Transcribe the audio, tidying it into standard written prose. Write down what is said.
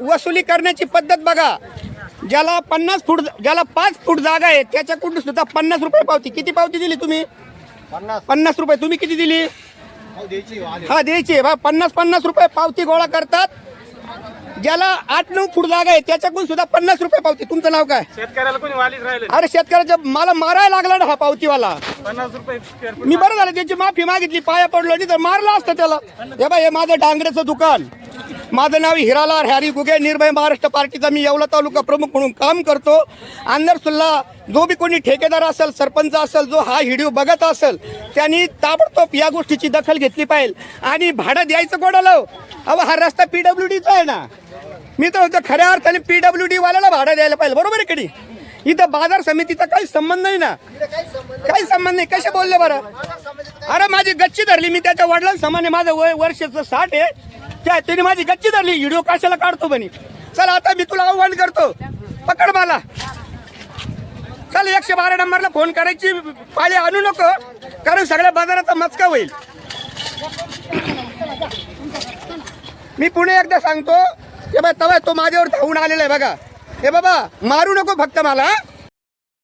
वसुली करण्याची पद्धत बघा. ज्याला 50 फूट, ज्याला 5 फूट जागा आहे त्याच्याकडून सुद्धा 50 रुपये पावती. किती पावती दिली तुम्ही? 50 रुपये. तुम्ही किती दिली? हा द्यायची बा. 50 रुपये पावती गोळा करतात. ज्याला 8-9 फूट जागा आहे त्याच्याकडून सुद्धा 50 रुपये पावती. तुमचं नाव काय? शेतकऱ्याला कोणी वालीच राहिले. अरे शेतकऱ्याच्या मला मारायला लागला ना हा पावतीवाला. 50 रुपये स्क्वेअर फूट. मी बरं झालं त्याची माफी मागितली, पाया पडलो, नाही तर मारलं असतं त्याला. हे बा, हे माझं डांगरेचं दुकान. माझं नाव हिरालाल हॅरी गुगे. निर्भय महाराष्ट्र पार्टीचा मी येवला तालुका प्रमुख म्हणून काम करतो. अंदर सुल्ला जो बी कोणी ठेकेदार असेल, सरपंच असेल, जो हा व्हिडिओ बघत असेल त्यांनी ताबडतोब या गोष्टीची दखल घेतली पाहिजे. आणि भाडं द्यायचं कोणाला? अहो हा रस्ता PWDचा आहे ना. मी तर म्हणतो खऱ्या अर्थाने PWD वाल्याला भाडं द्यायला पाहिजे. बरोबर आहे कधी? इथं बाजार समितीचा काही संबंध नाही ना. काही संबंध नाही. कसे बोलले बरं? अरे माझी गच्ची धरली मी त्याच्या वडिलांसमाने. माझं वय वर्षाचं 60 आहे. त्याने माझी गच्ची धरली. व्हिडिओ कशाला काढतो बनी? चल आता मी तुला आव्हान करतो, पकड मला. चल 112 नंबरला फोन करायची पाळी आणू नको, कारण सगळ्या बाजाराचा मचका होईल. मी पुणे एकदा सांगतो, हे बा तवा तो माझ्यावर धावून आलेला आहे बघा. हे बाबा मारू नको फक्त मला.